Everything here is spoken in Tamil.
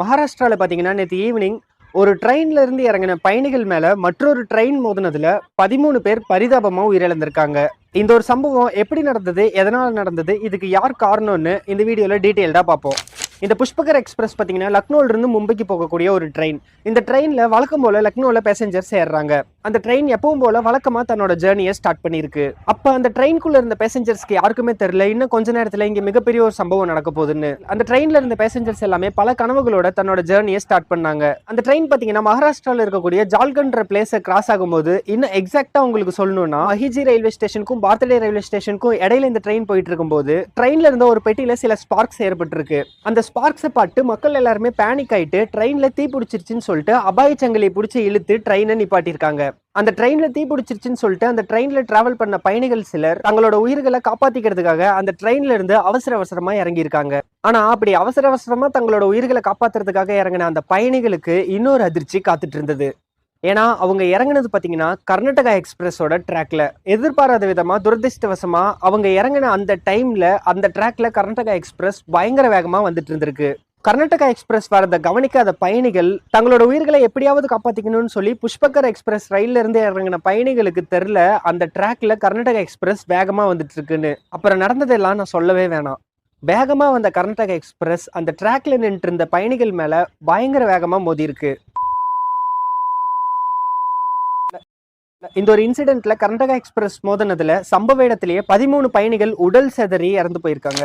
மகாராஷ்டிரால பாத்தீங்கன்னா நேற்று ஈவினிங் ஒரு ட்ரெயின்ல இருந்து இறங்கின பயணிகள் மேல மற்றொரு ட்ரெயின் மோதினதுல 13 பேர் பரிதாபமா உயிரிழந்திருக்காங்க. இந்த ஒரு சம்பவம் எப்படி நடந்தது, எதனால நடந்தது, இதுக்கு யார் காரணம்னு இந்த வீடியோல டீட்டெயில்டா பார்ப்போம். இந்த புஷ்பகர் எக்ஸ்பிரஸ் பாத்தீங்கன்னா லக்னோல இருந்து மும்பைக்கு போகக்கூடிய ஒரு ட்ரெயின். இந்த ட்ரெயின்ல வழக்கம் போல லக்னோல பேசஞ்சர்ஸ் ஏறுறாங்க. அந்த ட்ரெயின் எப்பவும் போல வழக்கமா தன்னோட ஜேர்னியை ஸ்டார்ட் பண்ணிருக்கு. அப்ப அந்த ட்ரெயின்குள்ள இருந்த பேசஞ்சர்ஸ்க்கு யாருக்குமே தெரியல இன்னும் கொஞ்ச நேரத்துல இங்க மிகப்பெரிய ஒரு சம்பவம் நடக்க போகுதுன்னு. அந்த ட்ரெயின்ல இருந்த பேசஞ்சர்ஸ் எல்லாமே பல கனவுகளோட தன்னோட ஜேர்னியை ஸ்டார்ட் பண்ணாங்க. அந்த ட்ரெயின் பாத்தீங்கன்னா மகாராஷ்டிரால இருக்கக்கூடிய ஜால்கண்ட்ற பிளேஸை கிராஸ் ஆகும்போது இன்னும் எக்ஸாக்டா உங்களுக்கு சொல்லணும்னா மஹிஜி ரயில்வே ஸ்டேஷனுக்கும் பார்த்தலே ரயில்வே ஸ்டேஷனுக்கும் இடையில இந்த ட்ரெயின் போயிட்டு இருக்கும்போது ட்ரெயின்ல இருந்த ஒரு பெட்டியில சில ஸ்பார்க்ஸ் ஏற்பட்டிருக்கு. அந்த ஸ்பார்க்ஸை பார்த்து மக்கள் எல்லாருமே பேனிக் ஆயிட்டு ட்ரெயின்ல தீ பிடிச்சிருச்சுன்னு சொல்லிட்டு அபாய சங்கிலியை பிடிச்சி இழுத்து ட்ரெயினை நிப்பாட்டிருக்காங்க. அந்த ட்ரெயின்ல தீ பிடிச்சிருச்சுன்னு சொல்லிட்டு அந்த ட்ரெயின்ல டிராவல் பண்ண பயணிகள் சிலர் தங்களோட உயிர்களை காப்பாத்திக்கிறதுக்காக அந்த ட்ரெயின்ல இருந்து அவசர அவசரமா இறங்கியிருக்காங்க. ஆனா அப்படி அவசர அவசரமா தங்களோட உயிர்களை காப்பாத்துறதுக்காக இறங்கின அந்த பயணிகளுக்கு இன்னொரு அதிர்ச்சி காத்துட்டு இருந்தது. ஏன்னா அவங்க இறங்கினது பாத்தீங்கன்னா கர்நாடகா எக்ஸ்பிரஸோட ட்ராக்ல. எதிர்பாராத விதமா துரதிருஷ்டவசமா அவங்க இறங்கின அந்த டைம்ல அந்த ட்ராக்ல கர்நாடகா எக்ஸ்பிரஸ் பயங்கர வேகமா வந்துட்டு இருந்திருக்கு. கர்நாடகா எக்ஸ்பிரஸ் வரத கவனிக்காத பயணிகள் தங்களோட உயிர்களை எப்படியாவது காப்பாத்திக்கணும்னு சொல்லி புஷ்பகர் எக்ஸ்பிரஸ் ரயில்ல இருந்து இறங்கின பயணிகளுக்கு தெரியல அந்த ட்ராக்ல கர்நாடகா எக்ஸ்பிரஸ் வேகமா வந்துட்டு இருக்குன்னு. அப்புறம் நடந்ததெல்லாம் நான் சொல்லவே வேணாம். வேகமா வந்த கர்நாடகா எக்ஸ்பிரஸ் அந்த ட்ராக்ல நின்று இருந்த பயணிகள் மேல பயங்கர வேகமா மோதி இருக்கு. இந்த ஒரு இன்சிடென்ட்ல கர்நாடகா எக்ஸ்பிரஸ் மோதினதுல சம்பவ இடத்திலேயே 13 பயணிகள் உடல் செதறி இறந்து போயிருக்காங்க.